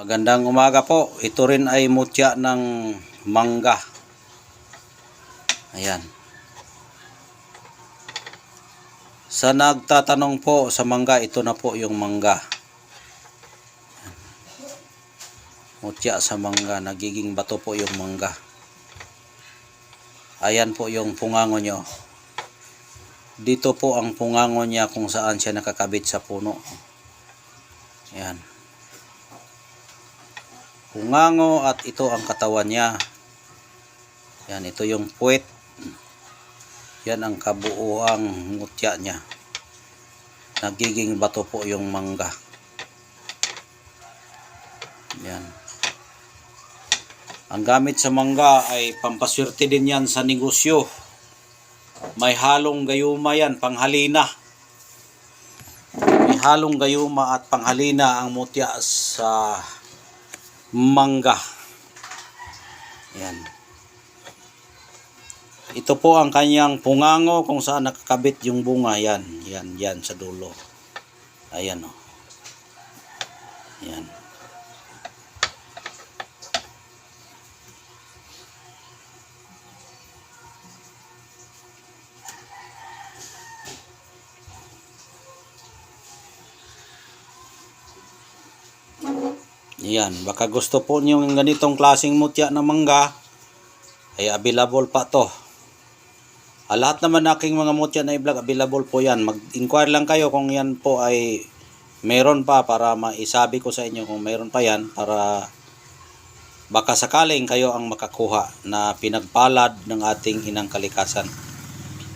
Magandang umaga po. Ito rin ay mutya ng mangga. Ayan. Sa nagtatanong po sa mangga, ito na po yung mangga. Mutya sa mangga. Nagiging bato po yung mangga. Ayan po yung pungango nyo. Dito po ang pungango niya kung saan siya nakakabit sa puno. Ayan. Pungango at ito ang katawan niya. Yan, ito yung puwet. Yan ang kabuuang mutya niya. Nagiging bato po yung mangga. Yan. Ang gamit sa mangga ay pampaswerte din yan sa negosyo. May halong gayuma yan, panghalina. May halong gayuma at panghalina ang mutya sa mangga. Yan. Ito po ang kanyang pungango kung saan nakakabit yung bunga. Yan, yan, yan sa dulo. Ayan o. Yan. Yan, baka gusto po niyo ng ganitong klaseng mutya na mangga, ay available pa to. Lahat naman aking mga mutya na i-vlog, available po yan. Mag-inquire lang kayo kung yan po ay meron pa para maisabi ko sa inyo kung meron pa yan, para baka sakaling kayo ang makakuha na pinagpalad ng ating inang kalikasan.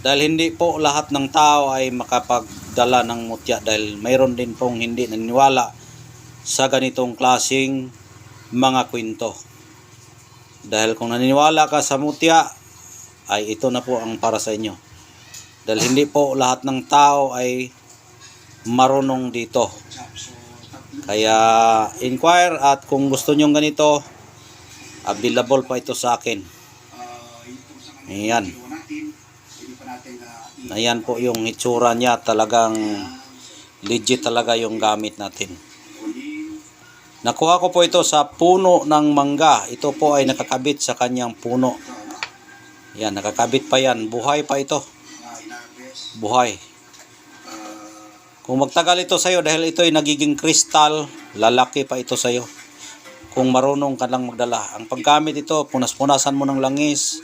Dahil hindi po lahat ng tao ay makapagdala ng mutya, dahil mayroon din pong hindi naniniwala sa ganitong klaseng mga kwento. Dahil kung naniniwala ka sa mutya, ay ito na po ang para sa inyo. Dahil hindi po lahat ng tao ay marunong dito. Kaya inquire, at kung gusto nyo ganito, available pa ito sa akin. Ayan. Ayan po yung itsura niya. Talagang legit talaga yung gamit natin. Nakuha ko po ito sa puno ng mangga. Ito po ay nakakabit sa kanyang puno. Yan, nakakabit pa yan. Buhay pa ito. Buhay. Kung magtagal ito sa'yo, dahil ito ay nagiging kristal, lalaki pa ito sa'yo. Kung marunong ka lang magdala. Ang paggamit ito, punas-punasan mo ng langis,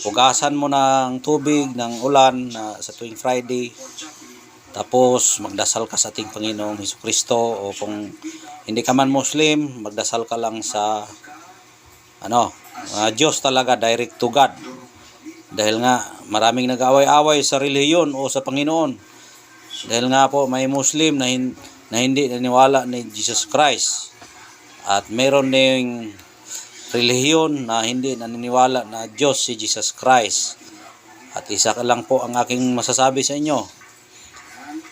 hugasan mo ng tubig, ng ulan sa tuwing Friday. Tapos magdasal ka sa ating Panginoong Hesukristo, o kung hindi ka man Muslim, magdasal ka lang sa Diyos talaga, direct to God. Dahil nga maraming nag-away-away sa relihiyon o sa Panginoon. Dahil nga po may Muslim na hindi naniwala ni Jesus Christ. At mayroon ding relihiyon na hindi naniniwala na Diyos si Jesus Christ. At isa lang po ang aking masasabi sa inyo.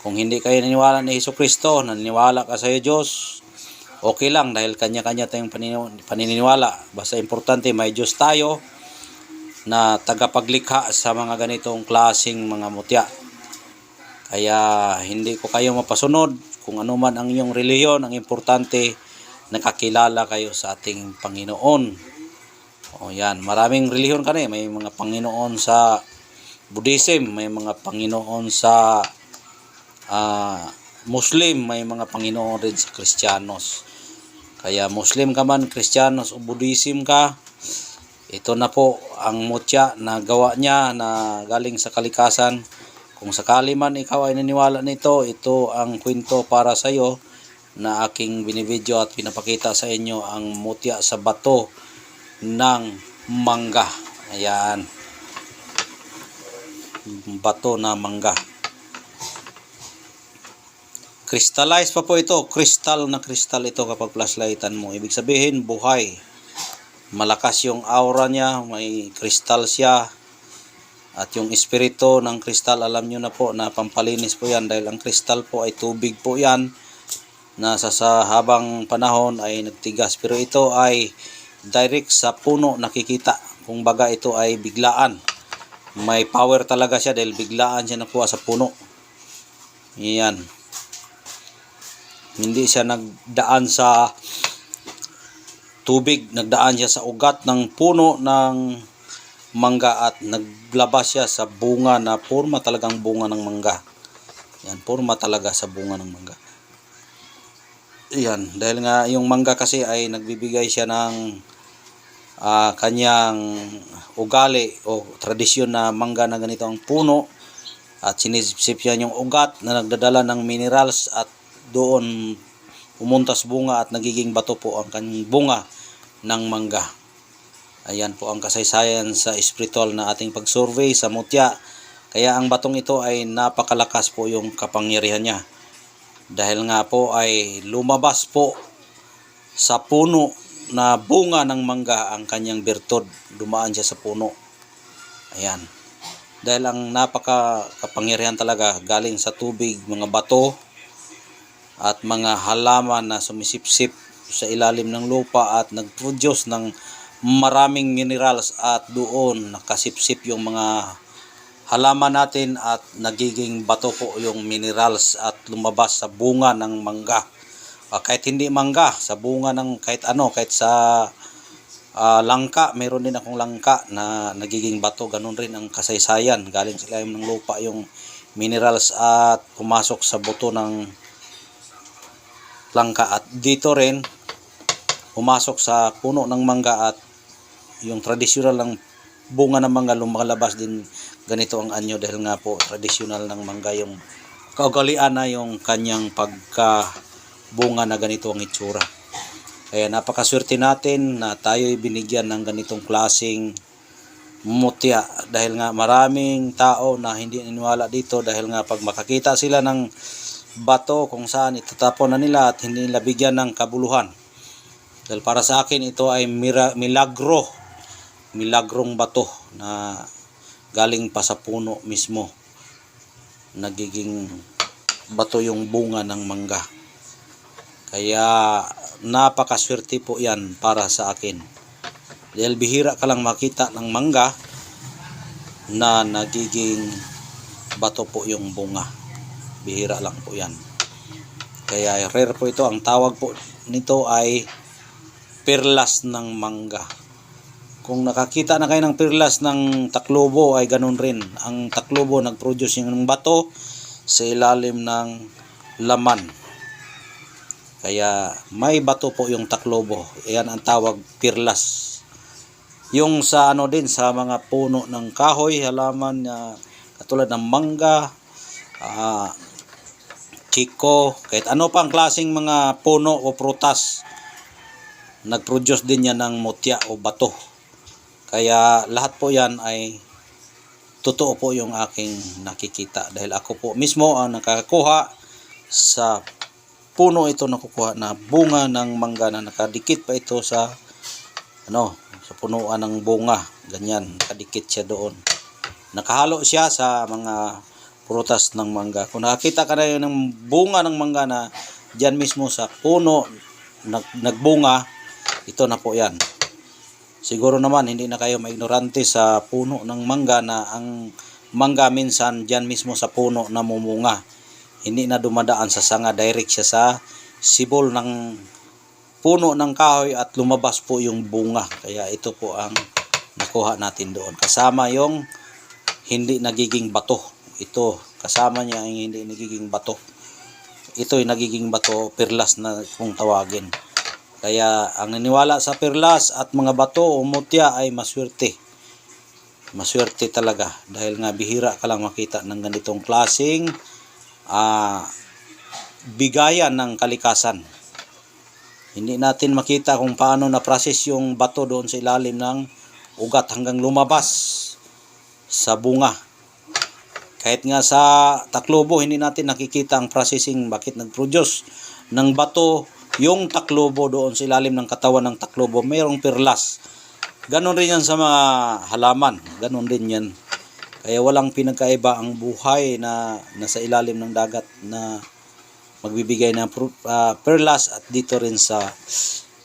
Kung hindi kayo naniniwala ni Jesucristo, naniniwala ka sa Diyos, okay lang, dahil kanya-kanya tayong paniniwala. Basta importante may Diyos tayo na tagapaglikha sa mga ganitong klaseng mga mutya. Kaya hindi ko kayo mapasunod kung ano man ang iyong relihiyon. Ang importante, nakakilala kayo sa ating Panginoon. O yan, maraming relihiyon ka na. May mga Panginoon sa Buddhism, may mga Panginoon sa Muslim, may mga Panginoon rin sa Kristiyanos. Kaya Muslim ka man, Kristiyanos o Buddhism ka, ito na po ang mutya na gawa niya na galing sa kalikasan. Kung sakali man ikaw ay naniwala nito, ito ang kwento para sa iyo na aking binibidyo at pinapakita sa inyo, ang mutya sa bato ng mangga. Ayan. Bato na mangga. Crystallize pa po ito. Crystal na crystal ito kapag flashlightan mo. Ibig sabihin, buhay. Malakas yung aura niya. May crystal siya. At yung espiritu ng crystal, alam nyo na po na pampalinis po yan. Dahil ang crystal po ay tubig po yan. Na sa habang panahon ay nagtigas. Pero ito ay direct sa puno nakikita. Kung baga ito ay biglaan. May power talaga siya dahil biglaan siya nakuha sa puno. Yan. Hindi siya nagdaan sa tubig, nagdaan siya sa ugat ng puno ng mangga at naglabas siya sa bunga na porma talagang bunga ng mangga. Yan, porma talaga sa bunga ng mangga. Yan, dahil nga yung mangga kasi ay nagbibigay siya ng kanyang ugali o tradisyon na mangga na ganito ang puno, at sinisip yan yung ugat na nagdadala ng minerals at doon pumuntas bunga at nagiging bato po ang kanyang bunga ng mangga. Ayan po ang kasaysayan sa espiritual na ating pag-survey sa mutya. Kaya ang batong ito ay napakalakas po yung kapangyarihan niya. Dahil nga po ay lumabas po sa puno na bunga ng mangga ang kanyang bertod. Dumaan siya sa puno. Ayan. Dahil ang napaka-kapangyarihan talaga galing sa tubig, mga bato at mga halaman na sumisipsip sa ilalim ng lupa at nag-produce ng maraming minerals, at doon nakasipsip yung mga halaman natin at nagiging bato po yung minerals at lumabas sa bunga ng mangga. Kahit hindi mangga, sa bunga ng kahit ano, kahit sa langka, meron din akong langka na nagiging bato. Ganun rin ang kasaysayan, galing sa ilalim ng lupa yung minerals at pumasok sa buto ng langka, at dito rin pumasok sa puno ng mangga, at yung tradisyonal ng bunga ng mangga lumalabas din ganito ang anyo, dahil nga po tradisyonal ng mangga yung kaugalian na yung kanyang pagkabunga na ganito ang itsura. Kaya napakaswerte natin na tayo'y binigyan ng ganitong klaseng mutya, dahil nga maraming tao na hindi niniwala dito, dahil nga pag makakita sila ng bato kung saan itatapon na nila at hindi nila bigyan ng kabuluhan. Dahil para sa akin ito ay milagrong bato na galing pa sa puno mismo. Nagiging bato yung bunga ng mangga. Kaya napakaswerte po yan para sa akin. Dahil bihira ka lang makita ng mangga na nagiging bato po yung bunga. Bihira lang po yan. Kaya rare po ito. Ang tawag po nito ay perlas ng mangga. Kung nakakita na kayo ng perlas ng taklobo ay ganun rin. Ang taklobo nag-produce yung bato sa ilalim ng laman. Kaya may bato po yung taklobo. Ayan ang tawag, perlas. Yung sa ano din, sa mga puno ng kahoy, halaman na katulad ng mangga, chiko, kahit ano pang klaseng mga puno o prutas, nag-produce din yan ng mutya o bato. Kaya lahat po yan ay totoo po yung aking nakikita. Dahil ako po mismo ang nakakakuha sa puno ito, nakukuha na bunga ng mangga na nakadikit pa ito sa sa punuan ng bunga. Ganyan, nakadikit siya doon. Nakahalo siya sa mga prutas ng mangga. Kung nakakita ka na yun ng bunga ng mangga na dyan mismo sa puno nagbunga, ito na po yan. Siguro naman hindi na kayo maignorante sa puno ng mangga na ang mangga minsan dyan mismo sa puno namumunga. Hindi na dumadaan sa sanga, direct siya sa sibol ng puno ng kahoy at lumabas po yung bunga. Kaya ito po ang nakuha natin doon. Kasama yung hindi nagiging bato. Ito, kasama niya ang hindi nagiging bato. Ito yung nagiging bato, perlas na kung tawagin. Kaya ang naniwala sa perlas at mga bato o mutya ay maswerte. Maswerte talaga. Dahil nga bihira ka lang makita ng ganitong klaseng bigayan ng kalikasan. Hindi natin makita kung paano na-process yung bato doon sa ilalim ng ugat hanggang lumabas sa bunga. Kahit nga sa taklobo, hindi natin nakikita ang processing, bakit nag-produce ng bato yung taklobo doon sa ilalim ng katawan ng taklobo. Mayroong perlas. Ganon rin yan sa mga halaman. Ganon din yan. Kaya walang pinagkaiba ang buhay na nasa ilalim ng dagat na magbibigay ng perlas, at dito rin sa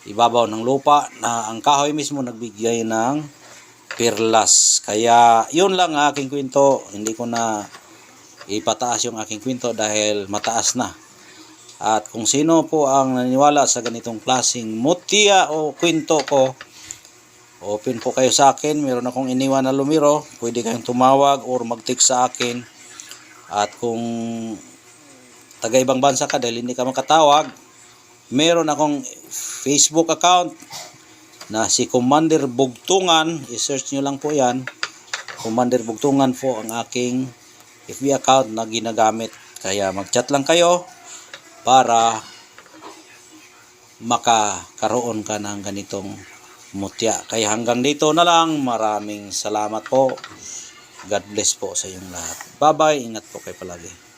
ibabaw ng lupa na ang kahoy mismo nagbigay ng perlas. Kaya yun lang ang aking kwento. Hindi ko na ipataas yung aking kwento dahil mataas na. At kung sino po ang naniniwala sa ganitong klaseng mutya o kwento ko, open po kayo sa akin. Meron akong iniwan na numero. Pwede kayong tumawag or mag-text sa akin. At kung taga ibang bansa ka dahil hindi ka makatawag, meron akong Facebook account na si Commander Bugtungan. I-search nyo lang po yan. Commander Bugtungan po ang aking FB account na ginagamit. Kaya mag-chat lang kayo para makakaroon ka ng ganitong mutya. Kaya hanggang dito na lang. Maraming salamat po. God bless po sa inyong lahat. Bye-bye. Ingat po kayo palagi.